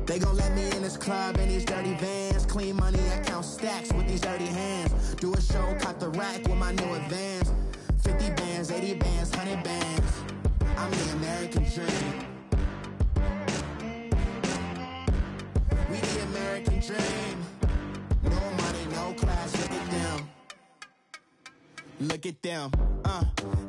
They gon' let me in this club in these dirty vans. Clean money, I count stacks with these dirty hands. Do a show, cut the rack with my new advance. 50 bands, 80 bands, 100 bands. I'm the American dream. We the American dream. No money, no class, look at them. Look at them,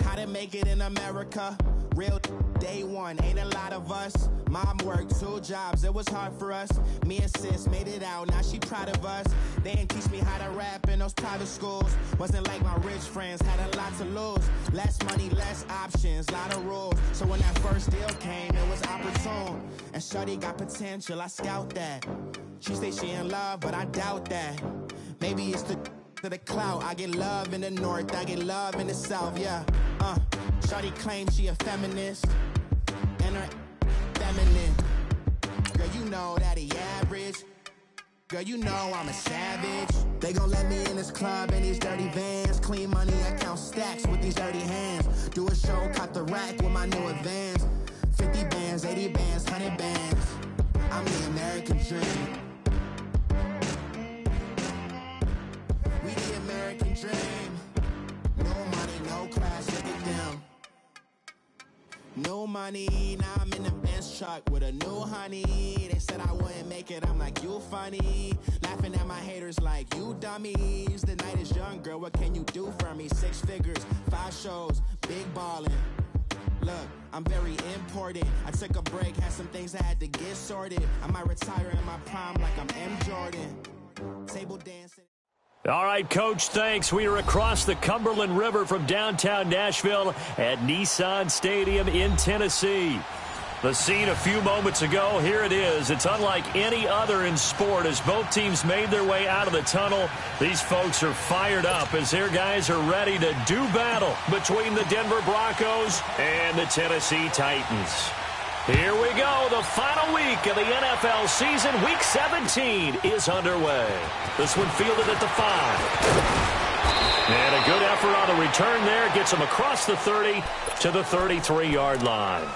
how to make it in America. Real day one, ain't a lot of us. Mom worked 2 jobs, it was hard for us. Me and sis made it out, now she proud of us. They didn't teach me how to rap in those private schools. Wasn't like my rich friends, had a lot to lose. Less money, less options, lot of rules. So when that first deal came, it was opportune. And shorty got potential, I scout that. She say she in love, but I doubt that. Maybe it's to the clout. I get love in the north, I get love in the south, yeah. Shorty claims she a feminist, and her feminine. Girl, you know that he average. Girl, you know I'm a savage. They gon' let me in this club in these dirty vans. Clean money, I count stacks with these dirty hands. Do a show, cut the rack with my new advance. 50 bands, 80 bands, 100 bands. I'm the American dream. We the American dream. No money, no class, look at them. No money, now I'm in the Benz truck with a new honey. They said I wouldn't make it, I'm like, you funny. Laughing at my haters like, you dummies. The night is young, girl, what can you do for me? 6 figures, 5 shows, big ballin'. Look, I'm very important. I took a break, had some things I had to get sorted. I might retire in my prime like I'm M. Jordan. Table dancing. All right, Coach, thanks. We are across the Cumberland River from downtown Nashville at Nissan Stadium in Tennessee. The scene a few moments ago, here it is. It's unlike any other in sport as both teams made their way out of the tunnel. These folks are fired up as their guys are ready to do battle between the Denver Broncos and the Tennessee Titans. Here we go. The final week of the NFL season. Week 17 is underway. This one fielded at the 5. And a good effort on the return there. Gets them across the 30 to the 33-yard line.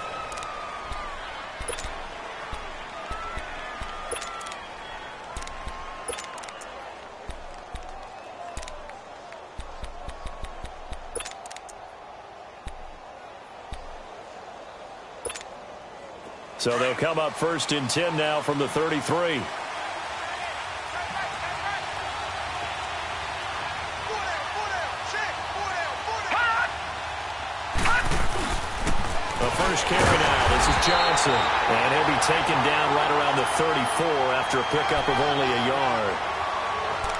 So they'll come up 1st and 10 now from the 33. The first carry now. This is Johnson. And he'll be taken down right around the 34 after a pickup of only a yard.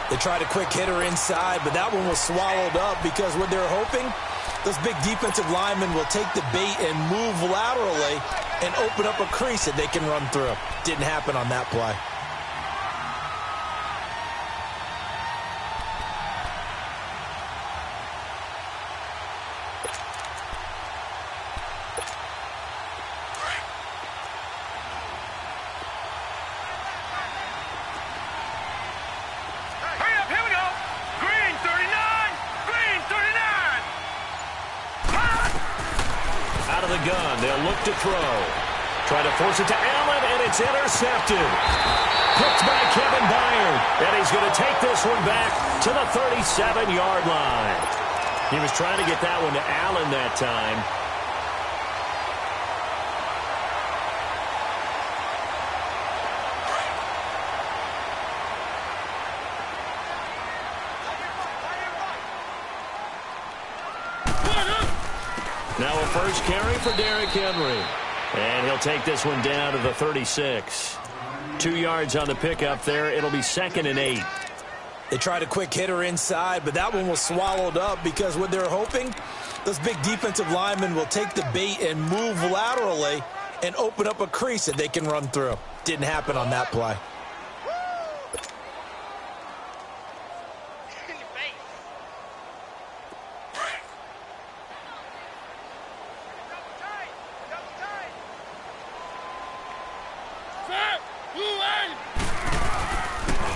They tried a quick hitter inside, but that one was swallowed up because what they're hoping, those big defensive linemen will take the bait and move laterally and open up a crease that they can run through. Didn't happen on that play. To throw. Try to force it to Allen, and it's intercepted. Picked by Kevin Byard. And he's going to take this one back to the 37-yard line. He was trying to get that one to Allen that time. Now a first carry for Derrick Henry. And he'll take this one down to the 36. 2 yards on the pickup there. It'll be 2nd and 8. They tried a quick hitter inside, but that one was swallowed up because what they're hoping, those big defensive linemen will take the bait and move laterally and open up a crease that they can run through. Didn't happen on that play.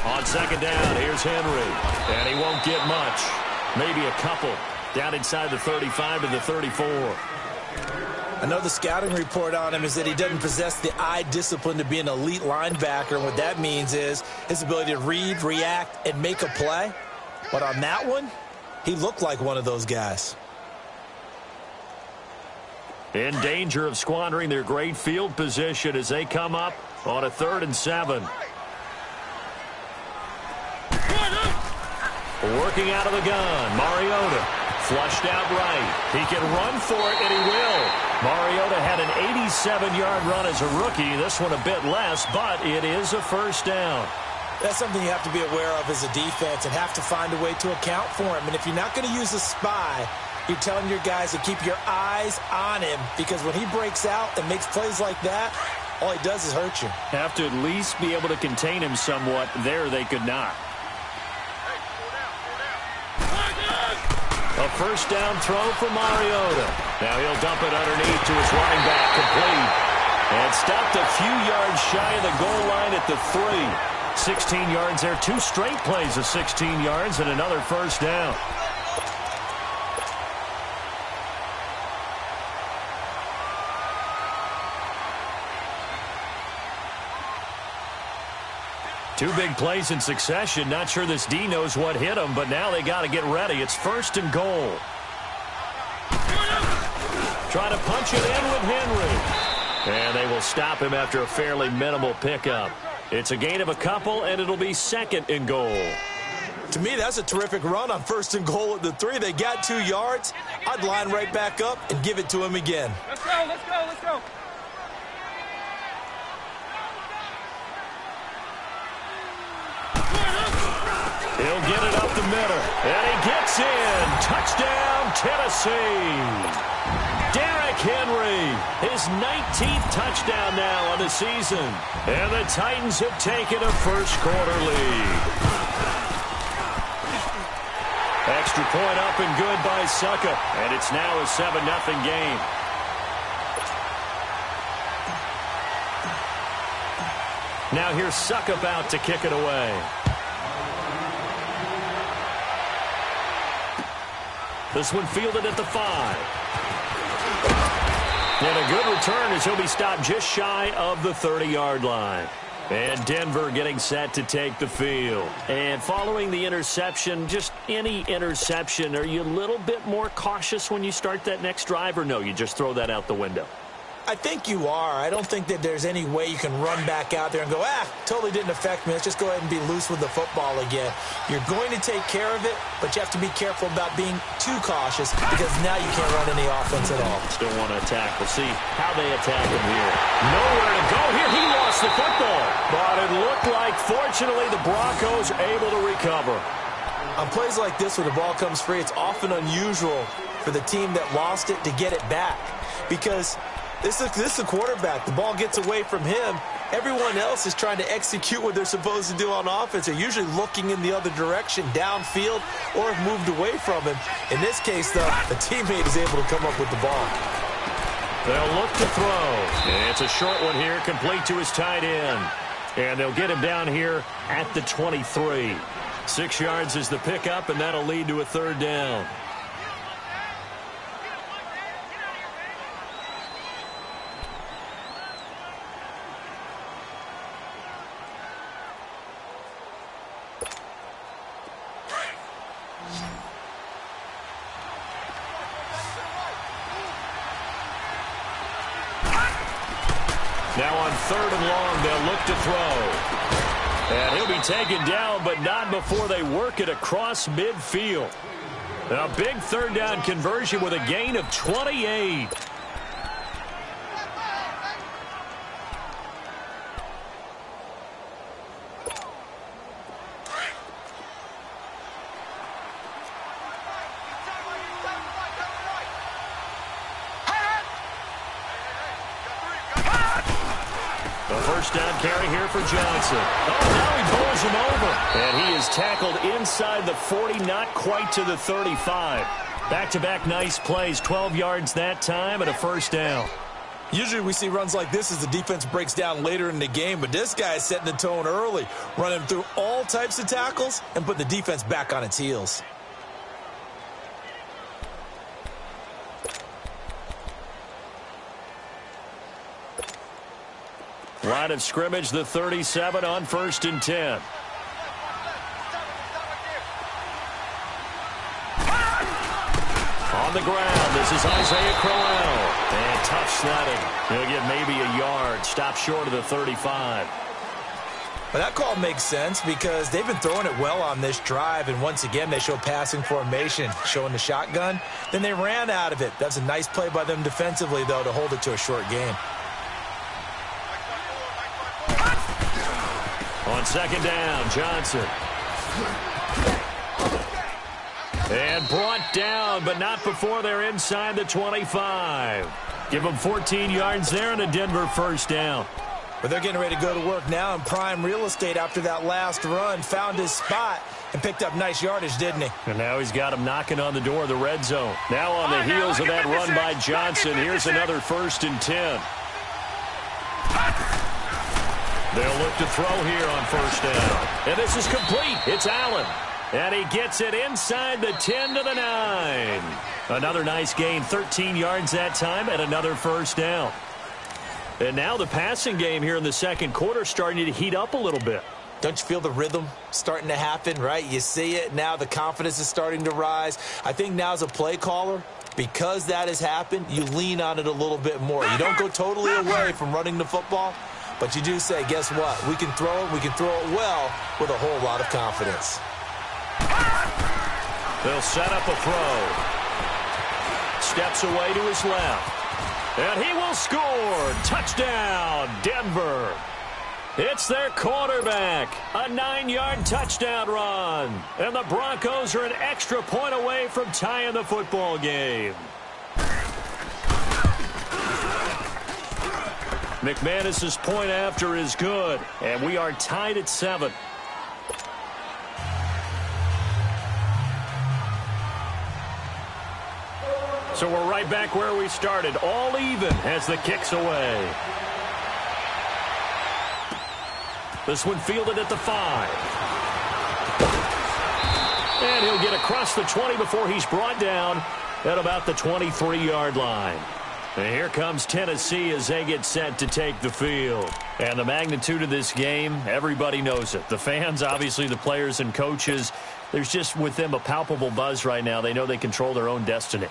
On 2nd down, here's Henry. And he won't get much. Maybe a couple. Down inside the 35 to the 34. Another scouting report on him is that he doesn't possess the eye discipline to be an elite linebacker. And what that means is his ability to read, react, and make a play. But on that one, he looked like one of those guys. In danger of squandering their great field position as they come up on a 3rd and 7. Working out of the gun, Mariota flushed out right. He can run for it, and he will. Mariota had an 87-yard run as a rookie. This one a bit less, but it is a first down. That's something you have to be aware of as a defense and have to find a way to account for him. And if you're not going to use a spy, you're telling your guys to keep your eyes on him, because when he breaks out and makes plays like that, all he does is hurt you. Have to at least be able to contain him somewhat. There they could not. A first down throw for Mariota. Now he'll dump it underneath to his running back, complete. And stopped a few yards shy of the goal line at the 3. 16 yards there. 2 straight plays of 16 yards and another first down. Two big plays in succession. Not sure this D knows what hit him, but now they got to get ready. It's 1st and goal. Trying to punch it in with Henry. And they will stop him after a fairly minimal pickup. It's a gain of a couple, and it'll be 2nd and goal. To me, that's a terrific run on 1st and goal at the 3. They got 2 yards. I'd line right back up and give it to him again. Let's go, let's go, let's go. He'll get it up the middle, and he gets in. Touchdown, Tennessee. Derrick Henry, his 19th touchdown now on the season. And the Titans have taken a first-quarter lead. Extra point up and good by Suckup, and it's now a 7-0 game. Now here's Suckup out to kick it away. This one fielded at the 5. And a good return as he'll be stopped just shy of the 30-yard line. And Denver getting set to take the field. And following the interception, just any interception, are you a little bit more cautious when you start that next drive, or no, you just throw that out the window? I think you are. I don't think that there's any way you can run back out there and go, totally didn't affect me. Let's just go ahead and be loose with the football again. You're going to take care of it, but you have to be careful about being too cautious, because now you can't run any offense at all. Still want to attack. We'll see how they attack him here. Nowhere to go here. He lost the football. But it looked like, fortunately, the Broncos able to recover. On plays like this where the ball comes free, it's often unusual for the team that lost it to get it back, because this is a quarterback. The ball gets away from him. Everyone else is trying to execute what they're supposed to do on offense. They're usually looking in the other direction, downfield, or have moved away from him. In this case, though, the teammate is able to come up with the ball. They'll look to throw. And it's a short one here, complete to his tight end. And they'll get him down here at the 23. 6 yards is the pickup, and that'll lead to a 3rd down. Now on 3rd and long, they'll look to throw. And he'll be taken down, but not before they work it across midfield. A big 3rd down conversion with a gain of 28. First down carry here for Johnson. Oh, now he bowls him over. And he is tackled inside the 40, not quite to the 35. Back-to-back nice plays, 12 yards that time and a first down. Usually we see runs like this as the defense breaks down later in the game, but this guy is setting the tone early, running through all types of tackles and put the defense back on its heels. Line of scrimmage, the 37 on 1st and 10. On the ground, this is Isaiah Crowell. And tough sledding. He'll get maybe a yard. Stop short of the 35. Well, that call makes sense because they've been throwing it well on this drive, and once again, they show passing formation, showing the shotgun. Then they ran out of it. That's a nice play by them defensively, though, to hold it to a short game. On 2nd down, Johnson. And brought down, but not before they're inside the 25. Give them 14 yards there and a Denver 1st down. But they're getting ready to go to work now in prime real estate after that last run. Found his spot and picked up nice yardage, didn't he? And now he's got him knocking on the door of the red zone. Now on the heels of that run by Johnson, here's another 1st and 10. They'll look to throw here on 1st down. And this is complete. It's Allen. And he gets it inside the 10 to the 9. Another nice gain, 13 yards that time, and another 1st down. And now the passing game here in the second quarter starting to heat up a little bit. Don't you feel the rhythm starting to happen, right? You see it. Now the confidence is starting to rise. I think now as a play caller, because that has happened, you lean on it a little bit more. You don't go totally away from running the football, but you do say, guess what? We can throw it. We can throw it well with a whole lot of confidence. They'll set up a throw. Steps away to his left. And he will score. Touchdown, Denver. It's their quarterback. A 9-yard touchdown run. And the Broncos are an extra point away from tying the football game. McManus's point after is good. And we are tied at 7. So we're right back where we started. All even as the kick's away. This one fielded at the 5. And he'll get across the 20 before he's brought down at about the 23-yard line. And here comes Tennessee as they get set to take the field. And the magnitude of this game, everybody knows it. The fans, obviously the players and coaches, there's just with them a palpable buzz right now. They know they control their own destiny.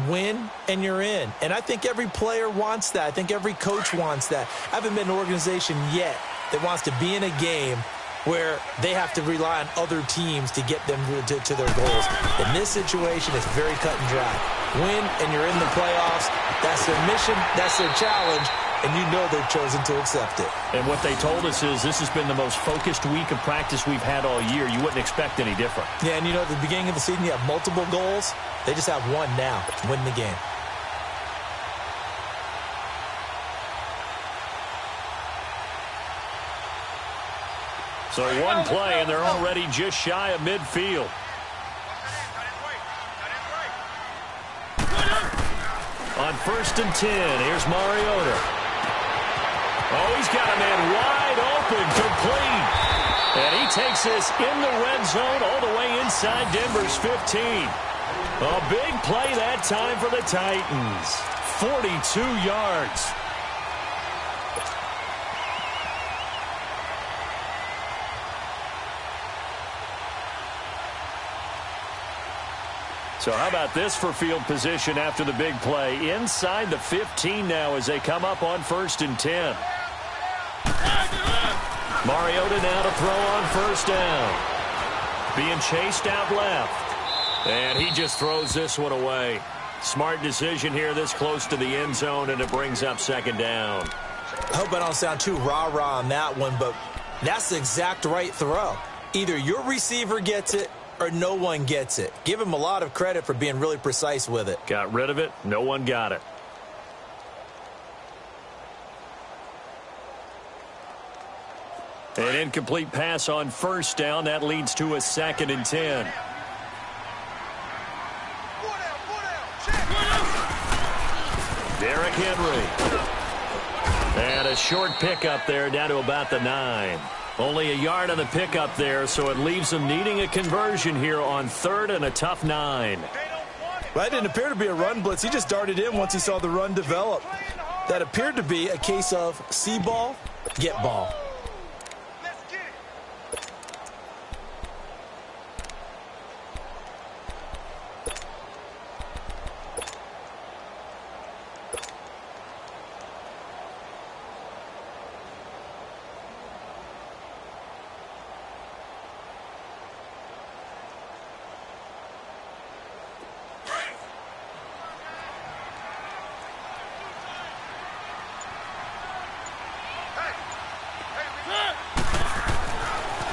Win, and you're in. And I think every player wants that. I think every coach wants that. I haven't been an organization yet that wants to be in a game where they have to rely on other teams to get them to their goals. In this situation, it's very cut and dry. Win, and you're in the playoffs. That's their mission. That's their challenge. And you know they've chosen to accept it. And what they told us is this has been the most focused week of practice we've had all year. You wouldn't expect any different. Yeah, and you know, at the beginning of the season, you have multiple goals. They just have one now, win the game. So one play, and they're already just shy of midfield. On 1st and 10, here's Mariota. Oh, he's got a man wide open, complete. And he takes this in the red zone all the way inside Denver's 15. A big play that time for the Titans. 42 yards. So how about this for field position after the big play? Inside the 15 now as they come up on 1st and 10. Mariota now to throw on 1st down. Being chased out left. And he just throws this one away. Smart decision here this close to the end zone, and it brings up 2nd down. I hope I don't sound too rah-rah on that one, but that's the exact right throw. Either your receiver gets it or no one gets it. Give him a lot of credit for being really precise with it. Got rid of it. No one got it. An incomplete pass on 1st down. That leads to a 2nd and 10. Derrick Henry. And a short pickup there down to about the 9. Only a yard on the pickup there, so it leaves them needing a conversion here on 3rd and a tough 9. Well, that didn't appear to be a run blitz. He just darted in once he saw the run develop. That appeared to be a case of see ball, Get ball.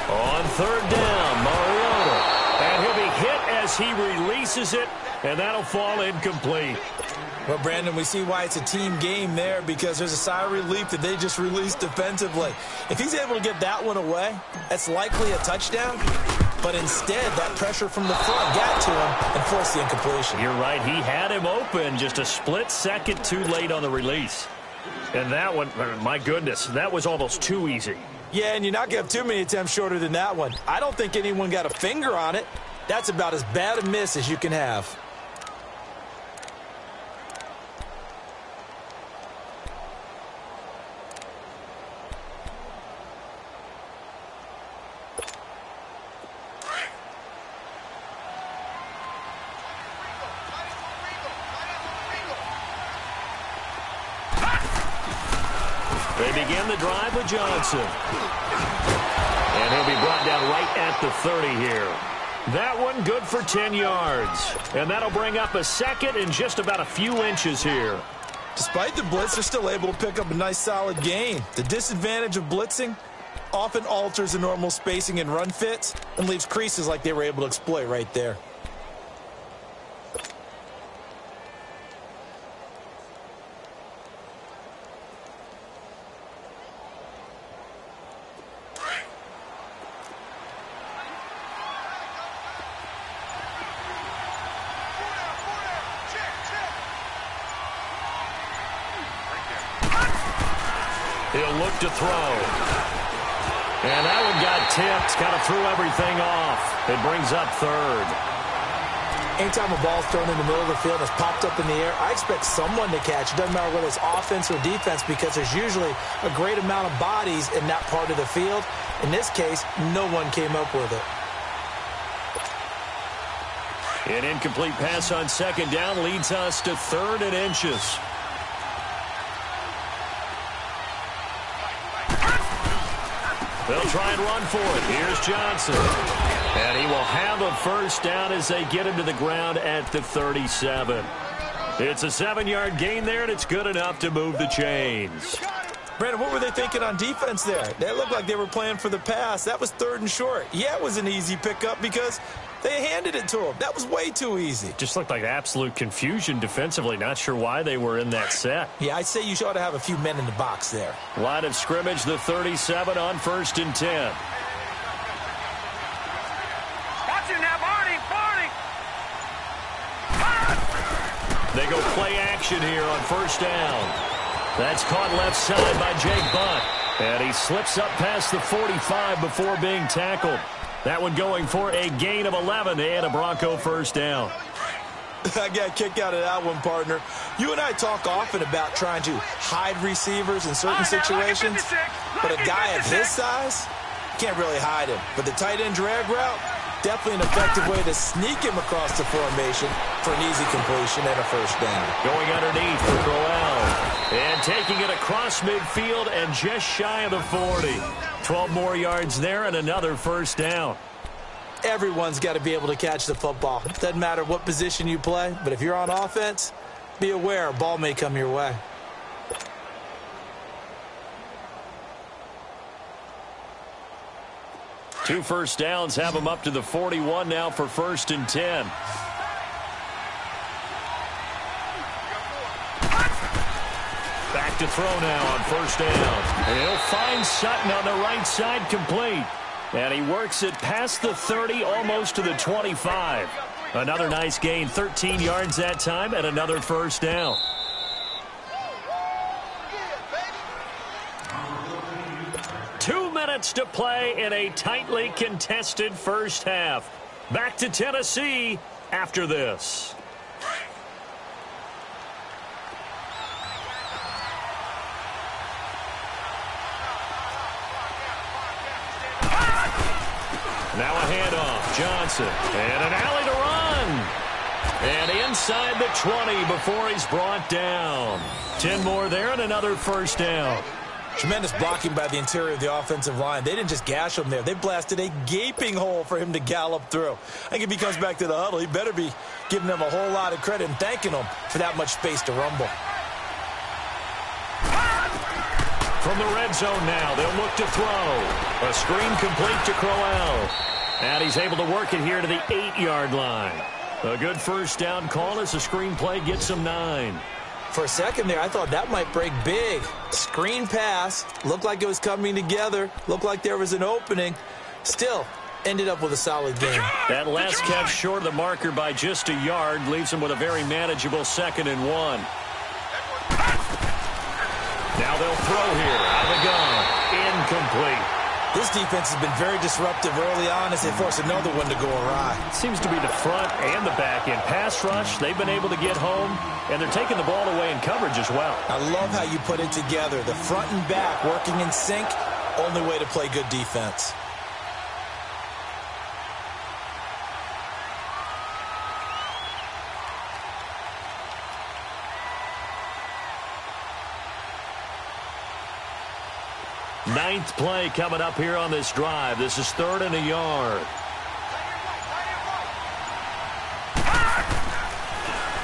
On third down, Mariota. And he'll be hit as he releases it, and that'll fall incomplete. Well, Brandon, we see why it's a team game there, because there's a sigh of relief that they just released defensively. If he's able to get that one away, that's likely a touchdown. But instead, that pressure from the front got to him and forced the incompletion. You're right. He had him open, just a split second too late on the release. And that one, my goodness, that was almost too easy. Yeah, and you're not going to have too many attempts shorter than that one. I don't think anyone got a finger on it. That's about as bad a miss as you can have. They begin the drive with Johnson. And he'll be brought down right at the 30 here. That one good for 10 yards. And that'll bring up a second and just about a few inches here. Despite the blitz, they're still able to pick up a nice solid gain. The disadvantage of blitzing often alters the normal spacing and run fits and leaves creases like they were able to exploit right there. He'll look to throw. And that one got tipped. Kind of threw everything off. It brings up third. Anytime a ball's thrown in the middle of the field and it's popped up in the air, I expect someone to catch. It doesn't matter whether it's offense or defense, because there's usually a great amount of bodies in that part of the field. In this case, no one came up with it. An incomplete pass on second down leads us to 3rd and inches. They'll try and run for it. Here's Johnson. And he will have a first down as they get him to the ground at the 37. It's a 7-yard gain there, and it's good enough to move the chains. Brandon, what were they thinking on defense there? They looked like they were playing for the pass. That was 3rd and short. Yeah, it was an easy pickup because they handed it to him. That was way too easy. Just looked like absolute confusion defensively. Not sure why they were in that set. Yeah, I'd say you ought to have a few men in the box there. Line of scrimmage, the 37 on 1st and 10. Watch it now, Barney. They go play action here on 1st down. That's caught left side by Jake Butt. And he slips up past the 45 before being tackled. That one going for a gain of 11 and a Bronco first down. I got a kick out of that one, partner. You and I talk often about trying to hide receivers in certain situations, but a guy of his size can't really hide him. But the tight end drag route, definitely an effective way to sneak him across the formation for an easy completion and a first down. Going underneath for Crowell. And taking it across midfield and just shy of the 40. 12 more yards there and another first down. Everyone's got to be able to catch the football. Doesn't matter what position you play, but if you're on offense, be aware a ball may come your way. Two first downs have them up to the 41 now for 1st and 10. Back to throw now on 1st down. And he'll find Sutton on the right side, complete. And he works it past the 30, almost to the 25. Another nice gain, 13 yards that time, and another first down. Two minutes to play in a tightly contested first half. Back to Tennessee after this. handoff. Johnson. And an alley to run. And inside the 20 before he's brought down. 10 more there and another first down. Tremendous blocking by the interior of the offensive line. They didn't just gash him there. They blasted a gaping hole for him to gallop through. I think if he comes back to the huddle, he better be giving them a whole lot of credit and thanking them for that much space to rumble. From the red zone now, they'll look to throw. A screen complete to Crowell. And he's able to work it here to the 8-yard line. A good first down call as the screen play gets him 9. For a second there, I thought that might break big. Screen pass. Looked like it was coming together. Looked like there was an opening. Still, ended up with a solid game. That last catch short of the marker by just a yard leaves him with a very manageable 2nd and 1. Now they'll throw here out of the gun. Incomplete. This defense has been very disruptive early on as they force another one to go awry. It seems to be the front and the back end. Pass rush, they've been able to get home, and they're taking the ball away in coverage as well. I love how you put it together. The front and back working in sync, only way to play good defense. Ninth play coming up here on this drive. This is 3rd and a yard.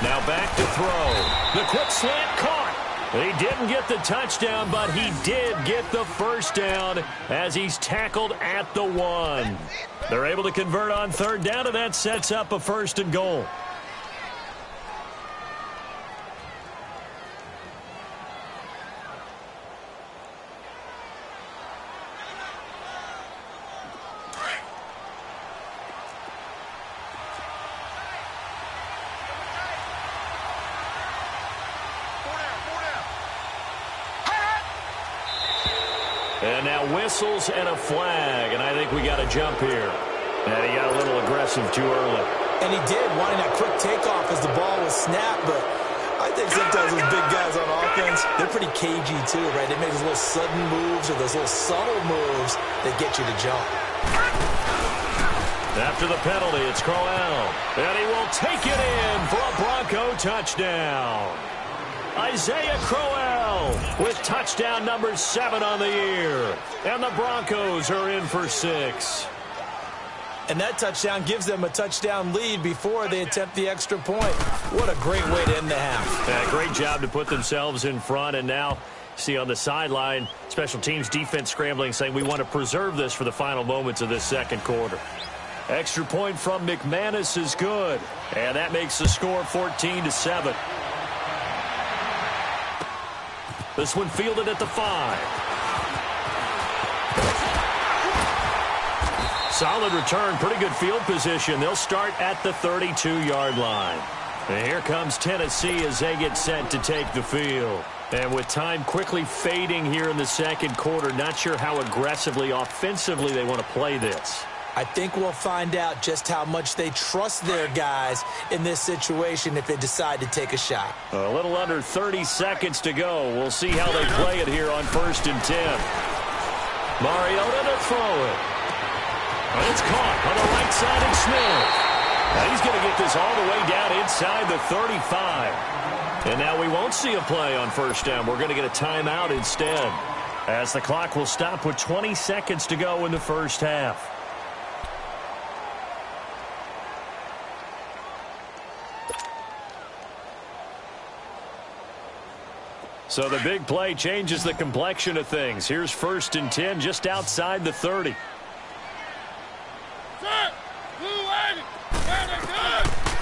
Now back to throw. The quick slant caught. He didn't get the touchdown, but he did get the first down as he's tackled at the 1. They're able to convert on 3rd down, and that sets up a 1st and goal. And now whistles and a flag, and I think we got a jump here. And he got a little aggressive too early. And he did, wanting that quick takeoff as the ball was snapped, but I think sometimes those big guys on offense, they're pretty cagey too, right? They make those little sudden moves or those little subtle moves that get you to jump. After the penalty, it's Crowell. And he will take it in for a Bronco touchdown. Isaiah Crowell with touchdown number 7 on the year. And the Broncos are in for 6. And that touchdown gives them a touchdown lead before they attempt the extra point. What a great way to end the half. Yeah, great job to put themselves in front. And now, see on the sideline, special teams defense scrambling, saying we want to preserve this for the final moments of this second quarter. Extra point from McManus is good. And that makes the score 14-7. This one fielded at the 5. Solid return, pretty good field position. They'll start at the 32-yard line. And here comes Tennessee as they get set to take the field. And with time quickly fading here in the second quarter, not sure how aggressively, offensively they want to play this. I think we'll find out just how much they trust their guys in this situation if they decide to take a shot. A little under 30 seconds to go. We'll see how they play it here on 1st and 10. Mariota to throw it. And it's caught on the right side of Smith. Now he's going to get this all the way down inside the 35. And now we won't see a play on 1st down. We're going to get a timeout instead, as the clock will stop with 20 seconds to go in the first half. So the big play changes the complexion of things. Here's 1st and 10 just outside the 30.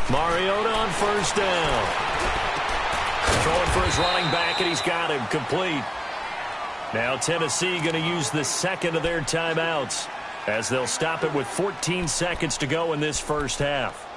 Mariota on 1st down. Throwing for his running back, and he's got him complete. Now Tennessee going to use the 2nd of their timeouts as they'll stop it with 14 seconds to go in this first half.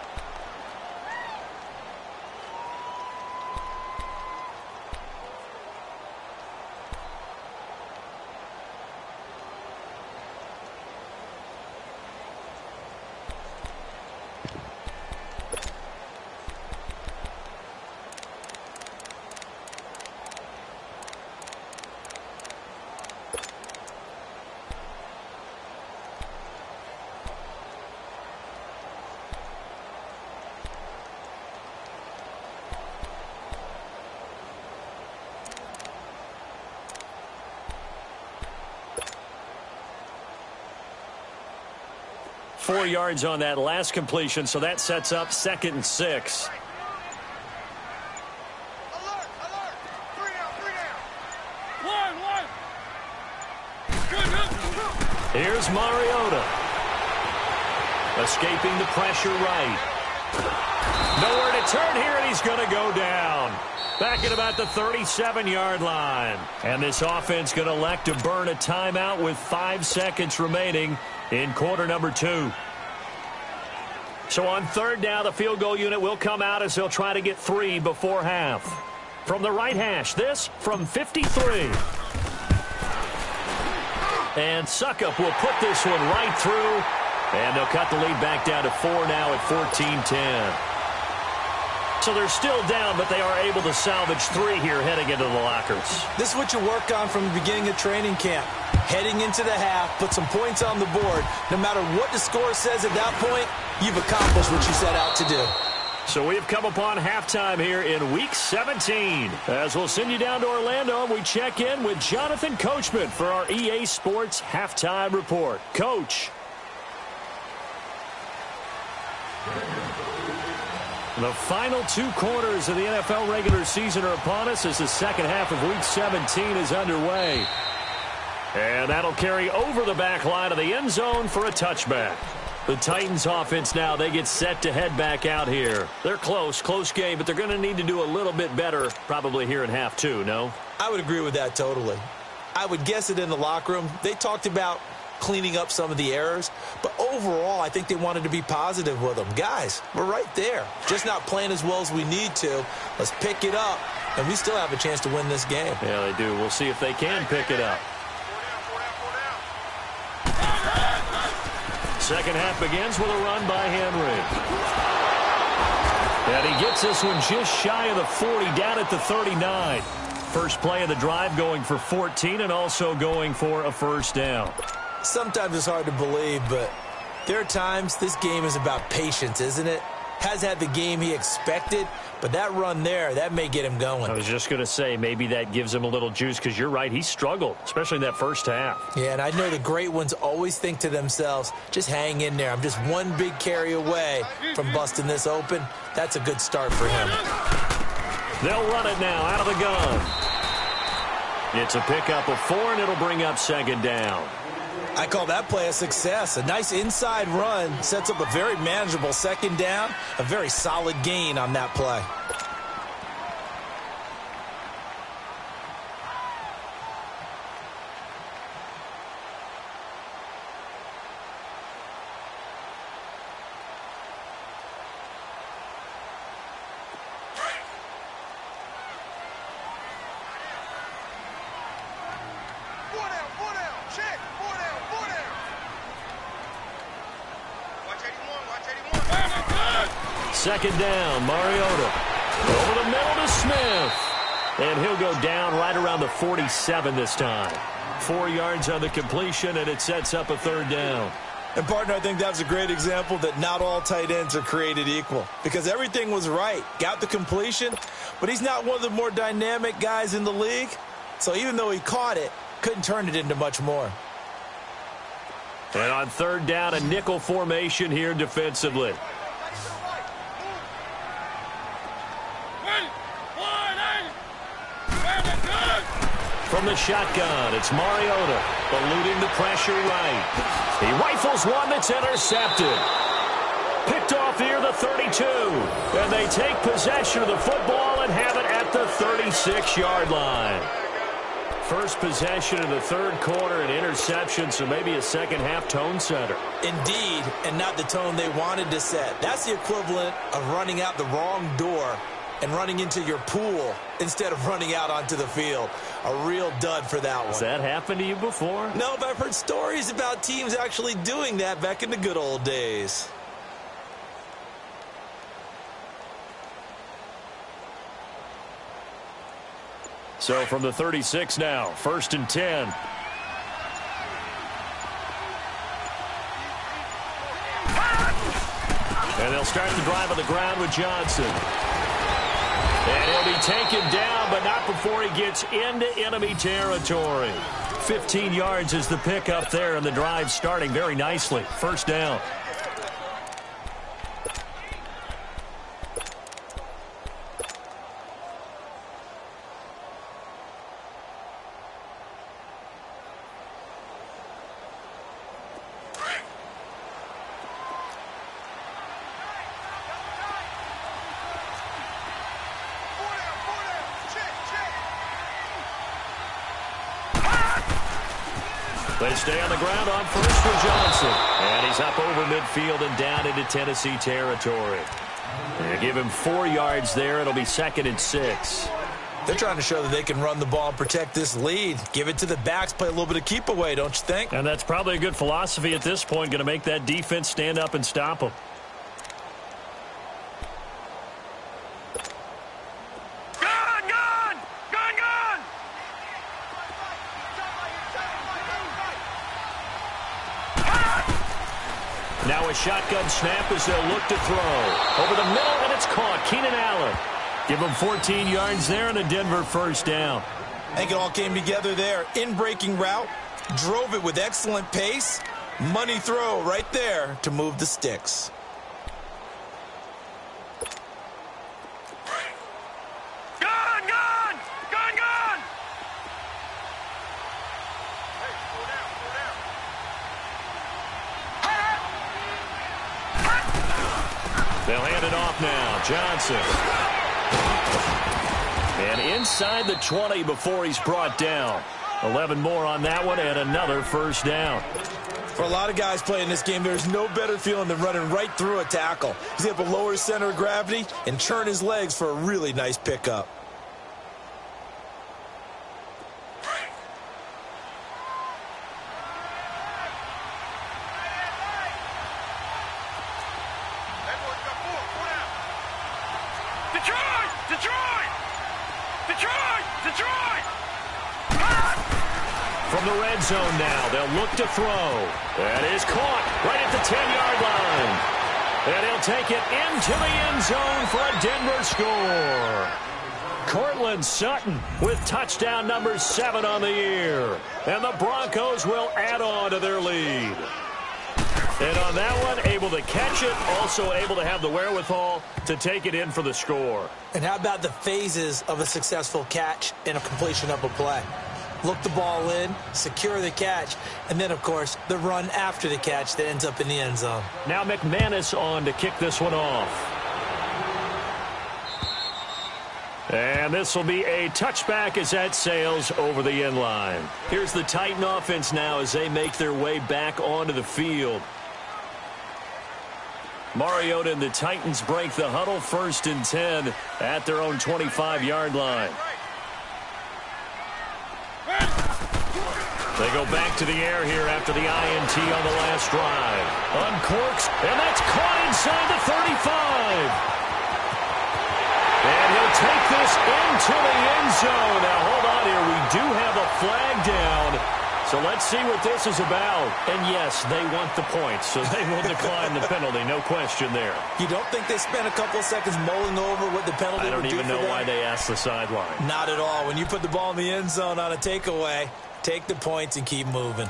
4 yards on that last completion, so that sets up 2nd and 6. Alert, alert. 3 down, 3 down. Here's Mariota. Escaping the pressure right. Nowhere to turn here, and he's going to go down. Back at about the 37-yard line. And this offense going to elect to burn a timeout with 5 seconds remaining in quarter number 2. So on 3rd down, the field goal unit will come out as they'll try to get 3 before half. From the right hash, this from 53. And Suckup will put this one right through. And they'll cut the lead back down to 4 now at 14-10. So they're still down, but they are able to salvage 3 here heading into the lockers. This is what you work on from the beginning of training camp. Heading into the half, put some points on the board. No matter what the score says at that point, you've accomplished what you set out to do. So we've come upon halftime here in Week 17. As we'll send you down to Orlando, and we check in with Jonathan Coachman for our EA Sports Halftime Report. Coach. The final 2 quarters of the NFL regular season are upon us as the second half of Week 17 is underway. And that'll carry over the back line of the end zone for a touchback. The Titans offense now, they get set to head back out here. They're close game, but they're going to need to do a little bit better probably here in half 2, no? I would agree with that totally. I would guess it in the locker room. They talked about cleaning up some of the errors, but overall I think they wanted to be positive with them. Guys, we're right there, just not playing as well as we need to. Let's pick it up, and we still have a chance to win this game. Yeah, they do. We'll see if they can pick it up. Second half begins with a run by Henry, and he gets this one just shy of the 40, down at the 39. First play of the drive, going for 14 and also going for a first down. Sometimes it's hard to believe, but there are times this game is about patience, isn't it? Has had the game he expected, but that run there, that may get him going. I was just going to say, maybe that gives him a little juice, because you're right, he struggled, especially in that first half. Yeah, and I know the great ones always think to themselves, just hang in there. I'm just one big carry away from busting this open. That's a good start for him. They'll run it now out of the gun. It's a pickup of 4, and it'll bring up 2nd down. I call that play a success. A nice inside run sets up a very manageable 2nd down. A very solid gain on that play. Second down, Mariota. Over the middle to Smith. And he'll go down right around the 47 this time. 4 yards on the completion, and it sets up a 3rd down. And, partner, I think that's a great example that not all tight ends are created equal. Because everything was right. Got the completion, but he's not one of the more dynamic guys in the league. So even though he caught it, couldn't turn it into much more. And on 3rd down, a nickel formation here defensively. From the shotgun, it's Mariota, eluding the pressure right. He rifles one that's intercepted. Picked off here, the 32. And they take possession of the football and have it at the 36-yard line. First possession in the 3rd quarter, an interception, so maybe a second-half tone setter. Indeed, and not the tone they wanted to set. That's the equivalent of running out the wrong door and running into your pool instead of running out onto the field. A real dud for that one. Has that happened to you before? No, but I've heard stories about teams actually doing that back in the good old days. So from the 36 now, 1st and 10. And they'll start the drive on the ground with Johnson. And he'll be taken down, but not before he gets into enemy territory. 15 yards is the pickup there, and the drive starting very nicely. First down. They stay on the ground on first for Johnson. And he's up over midfield and down into Tennessee territory. They give him 4 yards there. It'll be 2nd and 6. They're trying to show that they can run the ball and protect this lead. Give it to the backs, play a little bit of keep away, don't you think? And that's probably a good philosophy at this point, going to make that defense stand up and stop them. Now a shotgun snap as they'll look to throw. Over the middle, and it's caught. Keenan Allen. Give him 14 yards there and a Denver first down. I think it all came together there. In-breaking route, drove it with excellent pace. Money throw right there to move the sticks. They'll hand it off now. Johnson. And inside the 20 before he's brought down. 11 more on that one and another first down. For a lot of guys playing this game, there's no better feeling than running right through a tackle. He's able to lower his center of gravity and turn his legs for a really nice pickup. From the red zone now, they'll look to throw. That is caught right at the 10-yard line. And he'll take it into the end zone for a Denver score. Cortland Sutton with touchdown number 7 on the year. And the Broncos will add on to their lead. And on that one, able to catch it, also able to have the wherewithal to take it in for the score. And how about the phases of a successful catch and a completion of a play? Look the ball in, secure the catch, and then, of course, the run after the catch that ends up in the end zone. Now McManus on to kick this one off. And this will be a touchback as that sails over the end line. Here's the Titan offense now as they make their way back onto the field. Mariota and the Titans break the huddle, 1st and 10 at their own 25-yard line. They go back to the air here after the INT on the last drive. Uncorks, and that's caught inside the 35. And he'll take this into the end zone. Now, hold on here. We do have a flag down. So let's see what this is about. And, yes, they want the points, so they will decline the penalty. No question there. You don't think they spent a couple of seconds mulling over what the penalty would do for them? I don't even know why they asked the sideline. Not at all. When you put the ball in the end zone on a takeaway, take the points and keep moving.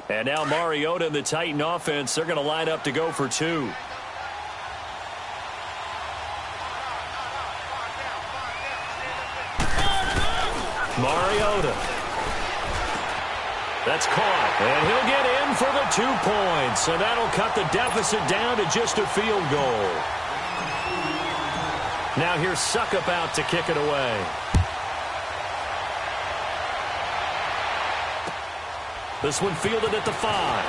And now Mariota and the Titan offense, they're going to line up to go for 2. Mariota. That's caught. And he'll get in for the 2 points. And that'll cut the deficit down to just a field goal. Now here's Suckup out to kick it away. This one fielded at the 5.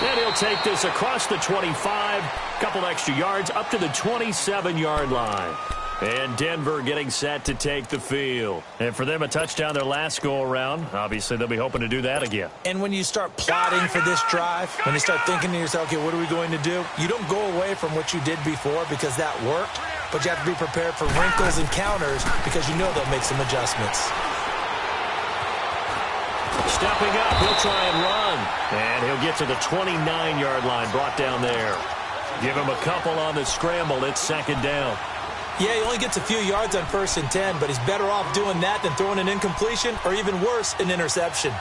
And he'll take this across the 25. Couple extra yards up to the 27-yard line. And Denver getting set to take the field. And for them, a touchdown their last go-around. Obviously, they'll be hoping to do that again. And when you start plotting for this drive, when you start thinking to yourself, okay, what are we going to do? You don't go away from what you did before because that worked, but you have to be prepared for wrinkles and counters because you know they'll make some adjustments. Stepping up, he'll try and run. And he'll get to the 29-yard line, brought down there. Give him a couple on the scramble. It's 2nd down. Yeah, he only gets a few yards on 1st and 10, but he's better off doing that than throwing an incompletion or even worse, an interception.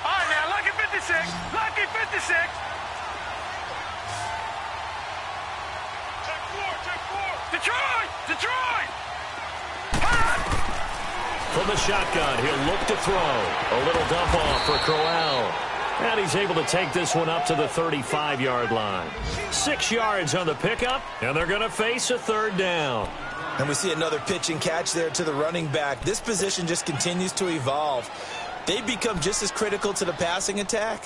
All right, now, lucky 56. Lucky 56. Check 4. Detroit! Detroit! From the shotgun, he'll look to throw. A little dump off for Crowell. And he's able to take this one up to the 35-yard line. 6 yards on the pickup, and they're going to face a third down. And we see another pitch and catch there to the running back. This position just continues to evolve. They become just as critical to the passing attack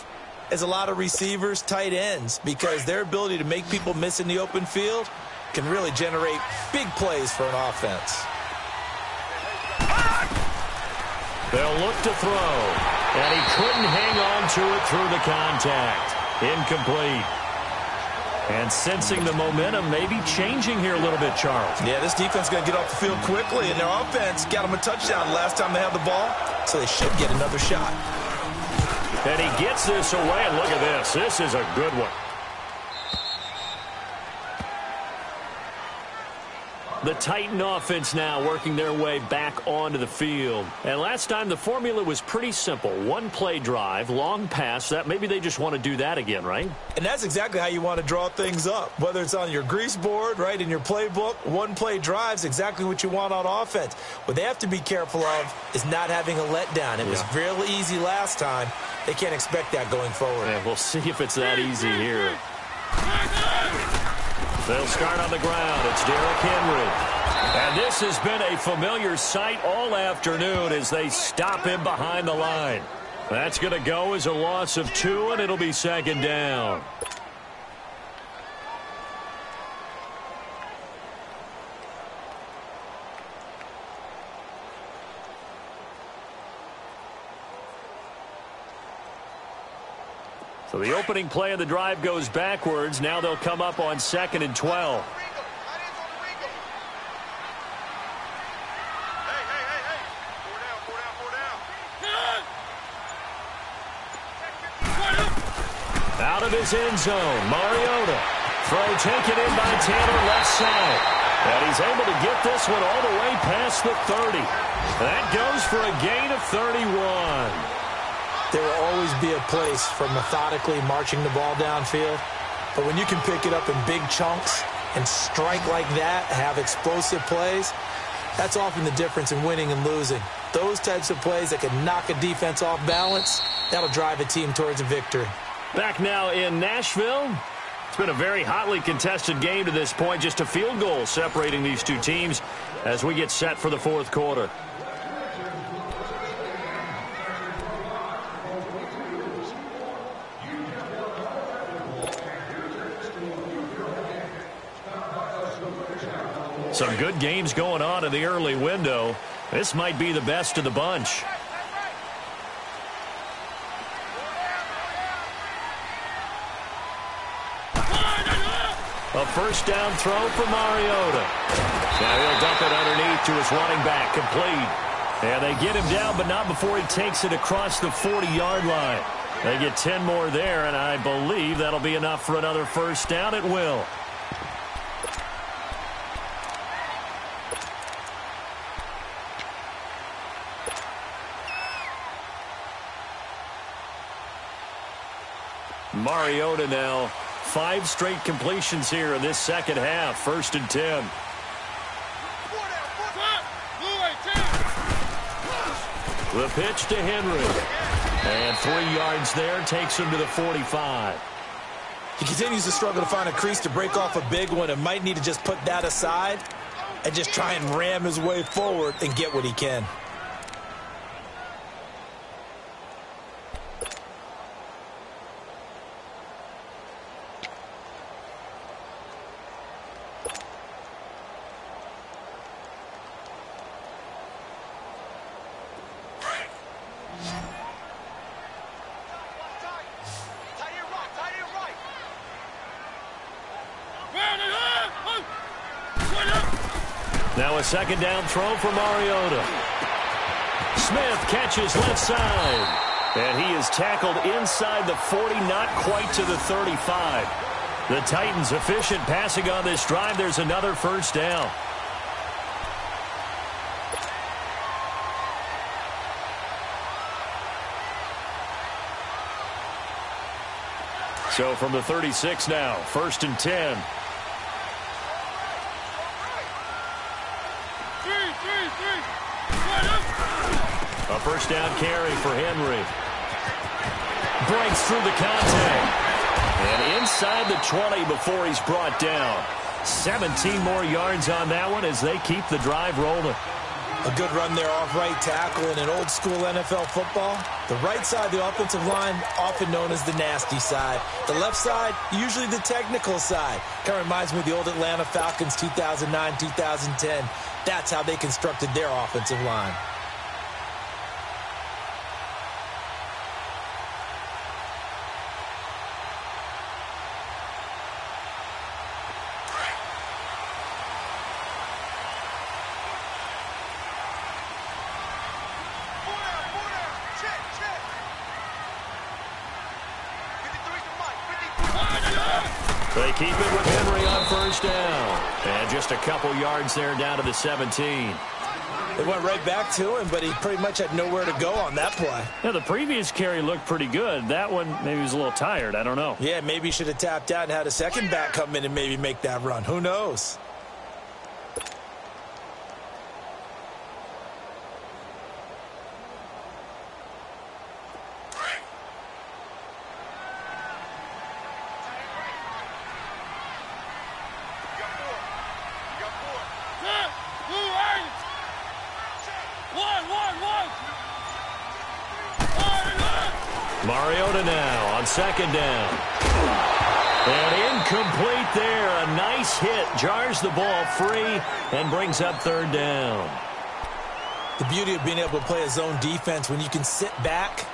as a lot of receivers, tight ends, because their ability to make people miss in the open field can really generate big plays for an offense. They'll look to throw, and he couldn't hang on to it through the contact. Incomplete. And sensing the momentum maybe changing here a little bit, Charles. Yeah, this defense is going to get off the field quickly, and their offense got them a touchdown last time they had the ball, so they should get another shot. And he gets this away, and look at this. This is a good one. The Titan offense now working their way back onto the field. And last time the formula was pretty simple. One play drive, long pass. That maybe they just want to do that again, right? And that's exactly how you want to draw things up. Whether it's on your grease board, right, in your playbook, one play drive is exactly what you want on offense. What they have to be careful of is not having a letdown. It was real easy last time. They can't expect that going forward. And we'll see if it's that easy here. They'll start on the ground. It's Derrick Henry. And this has been a familiar sight all afternoon as they stop him behind the line. That's going to go as a loss of 2, and it'll be second down. So the opening play of the drive goes backwards. Now they'll come up on 2nd and 12. Out of his end zone, Mariota. Throw taken in by Taylor left side. And he's able to get this one all the way past the 30. That goes for a gain of 31. There will always be a place for methodically marching the ball downfield. But when you can pick it up in big chunks and strike like that, have explosive plays, that's often the difference in winning and losing. Those types of plays that can knock a defense off balance, that'll drive a team towards a victory. Back now in Nashville. It's been a very hotly contested game to this point. Just a field goal separating these two teams as we get set for the fourth quarter. Some good games going on in the early window. This might be the best of the bunch. A first down throw for Mariota. Now he'll dump it underneath to his running back, complete. And they get him down, but not before he takes it across the 40-yard line. They get 10 more there, and I believe that'll be enough for another first down. It will. Mariota now, 5 straight completions here in this second half. 1st and 10. The pitch to Henry. And 3 yards there takes him to the 45. He continues to struggle to find a crease to break off a big one and might need to just put that aside and just try and ram his way forward and get what he can. Now a second down throw for Mariota. Smith catches left side. And he is tackled inside the 40, not quite to the 35. The Titans efficient passing on this drive. There's another first down. So from the 36 now, 1st and 10. first down carry for Henry. Breaks through the contact. And inside the 20 before he's brought down. 17 more yards on that one as they keep the drive rolling. A good run there off right tackle in an old-school NFL football. The right side, the offensive line, often known as the nasty side. The left side, usually the technical side. Kind of reminds me of the old Atlanta Falcons 2009, 2010. That's how they constructed their offensive line. They keep it with Henry on first down. And just a couple yards there down to the 17. They went right back to him, but he pretty much had nowhere to go on that play. Yeah, the previous carry looked pretty good. That one, maybe he was a little tired. I don't know. Yeah, maybe he should have tapped out and had a second back come in and maybe make that run. Who knows? Mariota now on second down. And incomplete there. A nice hit. Jars the ball free and brings up third down. The beauty of being able to play a zone defense when you can sit back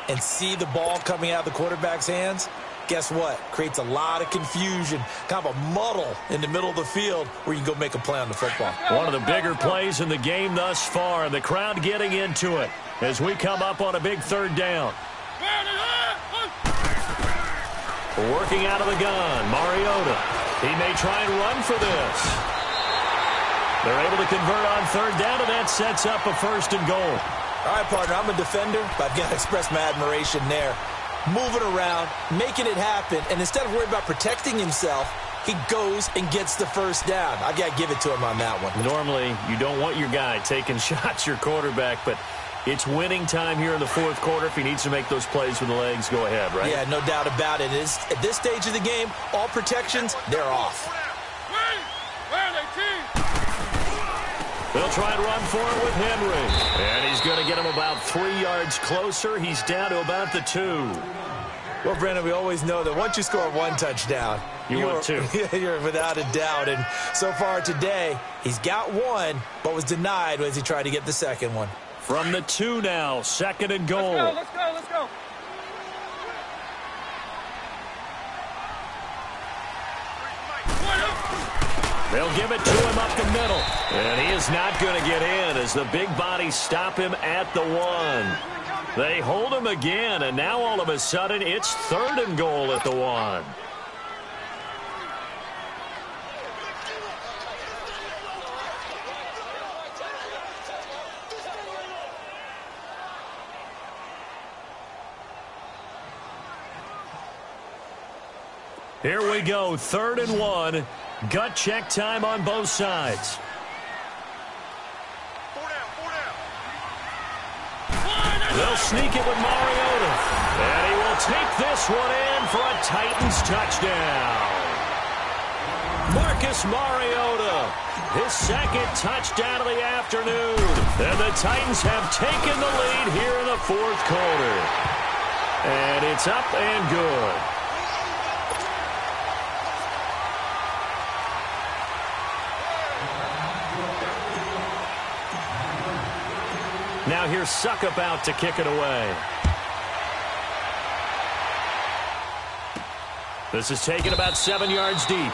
and see the ball coming out of the quarterback's hands, guess what? Creates a lot of confusion, kind of a muddle in the middle of the field where you can go make a play on the football. One of the bigger plays in the game thus far. The crowd getting into it as we come up on a big third down. Working out of the gun, Mariota. He may try and run for this. They're able to convert on third down, and that sets up a first and goal. All right, partner, I'm a defender, but I've got to express my admiration there. Moving around, making it happen, and instead of worrying about protecting himself, he goes and gets the first down. I've got to give it to him on that one. Normally, you don't want your guy taking shots, your quarterback, but it's winning time here in the fourth quarter. If he needs to make those plays with the legs, go ahead, right? Yeah, no doubt about it. At this stage of the game, all protections, they're off. They'll try and run for it with Henry. And he's going to get him about 3 yards closer. He's down to about the 2. Well, Brandon, we always know that once you score one touchdown, you're without a doubt. And so far today, he's got one, but was denied as he tried to get the second one. From the 2 now, second and goal. Let's go. They'll give it to him up the middle. And he is not going to get in as the big bodies stop him at the 1. They hold him again, and now all of a sudden it's third and goal at the 1. Here we go, 3rd and 1. Gut check time on both sides. They'll sneak it with Mariota. And he will take this one in for a Titans touchdown. Marcus Mariota, his second touchdown of the afternoon. And the Titans have taken the lead here in the fourth quarter. And it's up and good. Now here's Suckup out to kick it away. This is taken about 7 yards deep.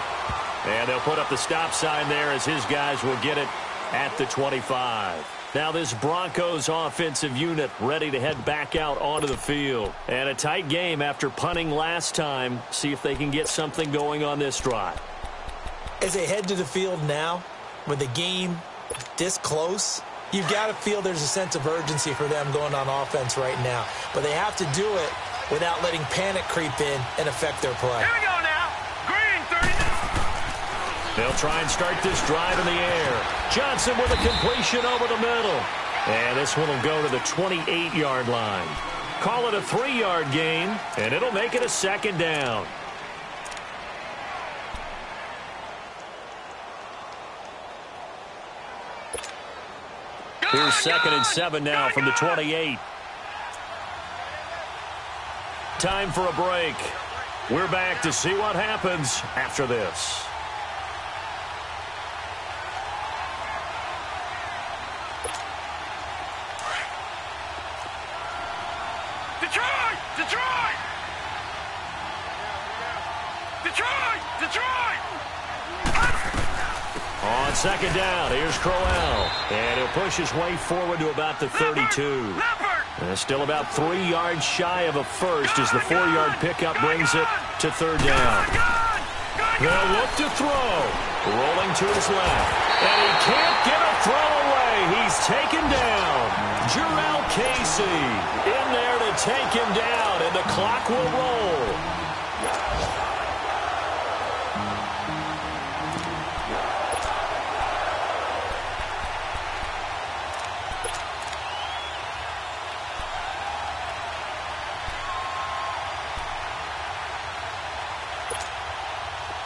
And they'll put up the stop sign there as his guys will get it at the 25. Now this Broncos offensive unit ready to head back out onto the field. And a tight game after punting last time. See if they can get something going on this drive. As they head to the field now, with the game this close, you've got to feel there's a sense of urgency for them going on offense right now. But they have to do it without letting panic creep in and affect their play. Here we go now. Green, 30. They'll try and start this drive in the air. Johnson with a completion over the middle. And this one will go to the 28-yard line. Call it a 3-yard gain, and it'll make it a second down. Here's 2nd and 7 now from the 28. Time for a break. We're back to see what happens after this. Detroit! Detroit! Detroit! Detroit! On 2nd down, here's Crowell. And he'll push his way forward to about the 32. And still about 3 yards shy of a first as the 4-yard pickup brings it to 3rd down. They'll look to throw. Rolling to his left. And he can't get a throw away. He's taken down. Jarrell Casey in there to take him down, and the clock will roll.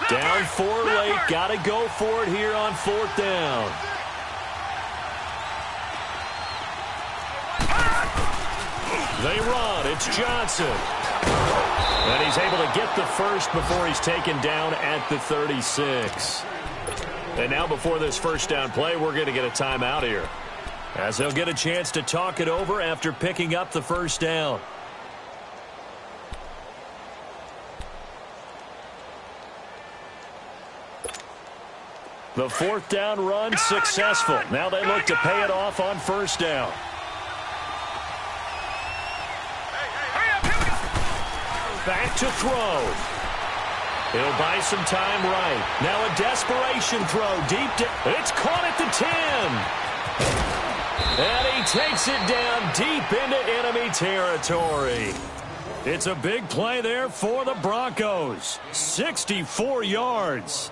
Down 4 late. Got to go for it here on 4th down. They run. It's Johnson. And he's able to get the first before he's taken down at the 36. And now before this first down play, we're going to get a timeout here, as they'll get a chance to talk it over after picking up the first down. The 4th down run successful. Now they look to pay it off on 1st down. Back to throw. He'll buy some time right. Now a desperation throw deep. It's caught at the 10. And he takes it down deep into enemy territory. It's a big play there for the Broncos. 64 yards.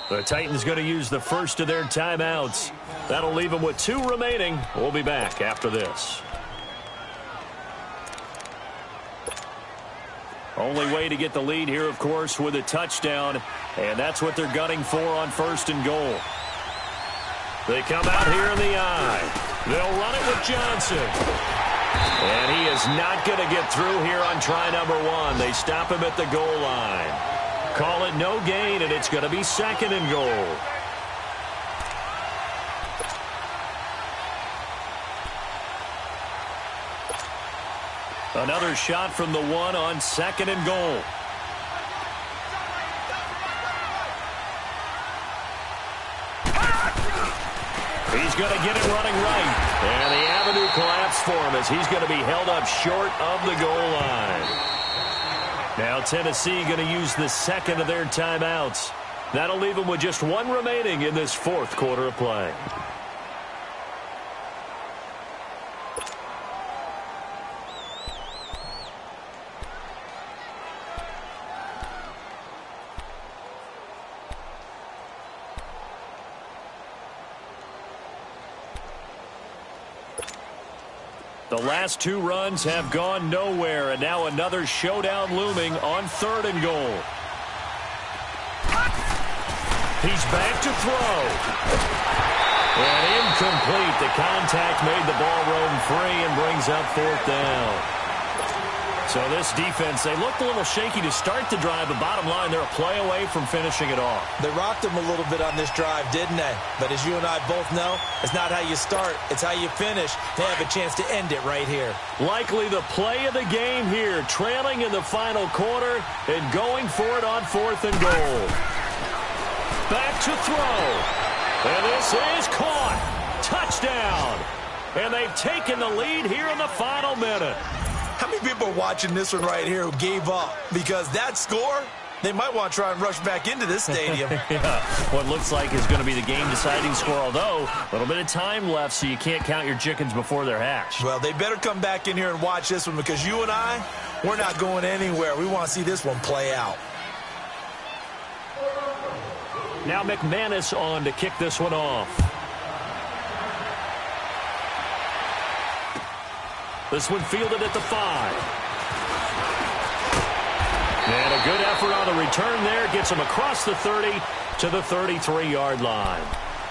The Titans going to use the first of their timeouts. That'll leave them with 2 remaining. We'll be back after this. Only way to get the lead here, of course, with a touchdown. And that's what they're gunning for on 1st and goal. They come out here in the eye. They'll run it with Johnson. And he is not going to get through here on try number 1. They stop him at the goal line. Call it no gain, and it's going to be 2nd and goal. Another shot from the 1 on 2nd and goal. He's going to get it running right. And the avenue collapsed for him as he's going to be held up short of the goal line. Now Tennessee going to use the 2nd of their timeouts. That'll leave them with just 1 remaining in this 4th quarter of play. The last 2 runs have gone nowhere, and now another showdown looming on 3rd and goal. He's back to throw. And incomplete. The contact made the ball roam free and brings up 4th down. So this defense, they looked a little shaky to start the drive, but bottom line, they're a play away from finishing it off. They rocked them a little bit on this drive, didn't they? But as you and I both know, it's not how you start, it's how you finish. They have a chance to end it right here. Likely the play of the game here, trailing in the final quarter and going for it on 4th and goal. Back to throw. And this is caught. Touchdown. And they've taken the lead here in the final minute. How many people are watching this one right here who gave up? Because that score, they might want to try and rush back into this stadium. Yeah, what looks like is going to be the game-deciding score, although a little bit of time left, so you can't count your chickens before they're hatched. Well, they better come back in here and watch this one, because you and I, we're not going anywhere. We want to see this one play out. Now McManus on to kick this one off. This one fielded at the 5. And a good effort on the return there. Gets him across the 30 to the 33-yard line.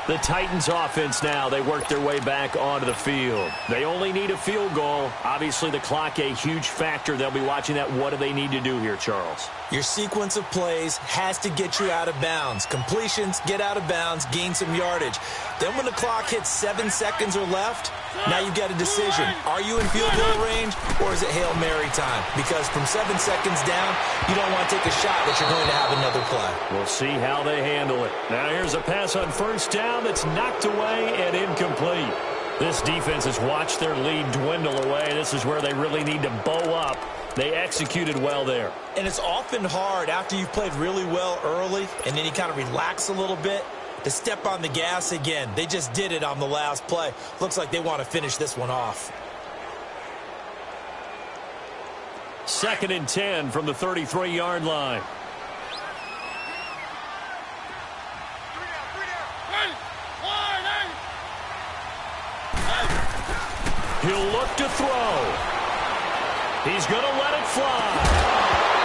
The Titans offense now, they work their way back onto the field. They only need a field goal. Obviously, the clock a huge factor. They'll be watching that. What do they need to do here, Charles? Your sequence of plays has to get you out of bounds. Completions, get out of bounds, gain some yardage. Then when the clock hits 7 seconds or left, now you've got a decision. Are you in field goal range, or is it Hail Mary time? Because from 7 seconds down, you don't want to take a shot that you're going to have another play. We'll see how they handle it. Now here's a pass on first down that's knocked away and incomplete. This defense has watched their lead dwindle away. This is where they really need to bow up. They executed well there. And it's often hard after you've played really well early and then you kind of relax a little bit to step on the gas again. They just did it on the last play. Looks like they want to finish this one off. 2nd and 10 from the 33-yard line. He'll look to throw. He's going to let it fly.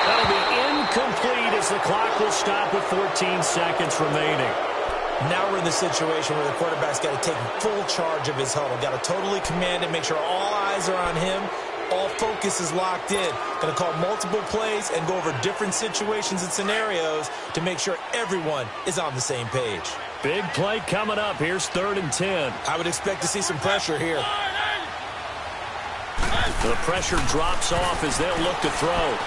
That'll be incomplete as the clock will stop with 14 seconds remaining. Now we're in the situation where the quarterback's got to take full charge of his huddle. Got to totally command it, make sure all eyes are on him. All focus is locked in. Going to call multiple plays and go over different situations and scenarios to make sure everyone is on the same page. Big play coming up. Here's 3rd and 10. I would expect to see some pressure here. The pressure drops off as they'll look to throw.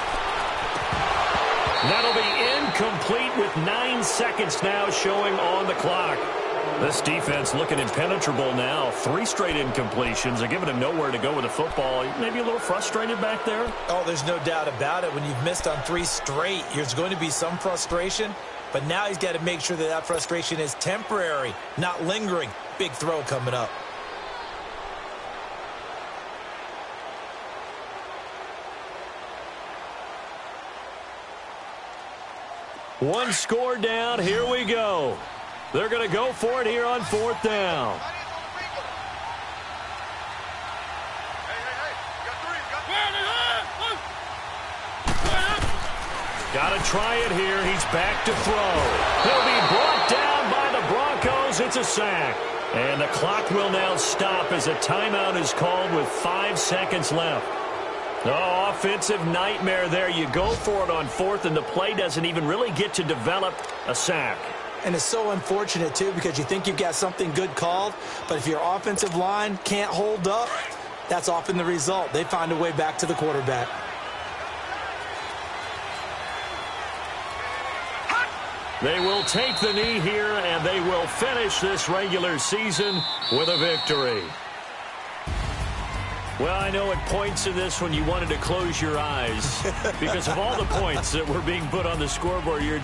That'll be incomplete with 9 seconds now showing on the clock. This defense looking impenetrable now. 3 straight incompletions. They're giving him nowhere to go with the football. Maybe a little frustrated back there? Oh, there's no doubt about it. When you've missed on 3 straight, there's going to be some frustration. But now he's got to make sure that that frustration is temporary, not lingering. Big throw coming up. One score down. Here we go. They're going to go for it here on 4th down. Got to try it here. He's back to throw. He'll be brought down by the Broncos. It's a sack. And the clock will now stop as a timeout is called with 5 seconds left. Oh, offensive nightmare there. You go for it on 4th, and the play doesn't even really get to develop a sack. And it's so unfortunate, too, because you think you've got something good called, but if your offensive line can't hold up, that's often the result. They find a way back to the quarterback. They will take the knee here, and they will finish this regular season with a victory. Well, I know at points in this when you wanted to close your eyes because of all the points that were being put on the scoreboard. Your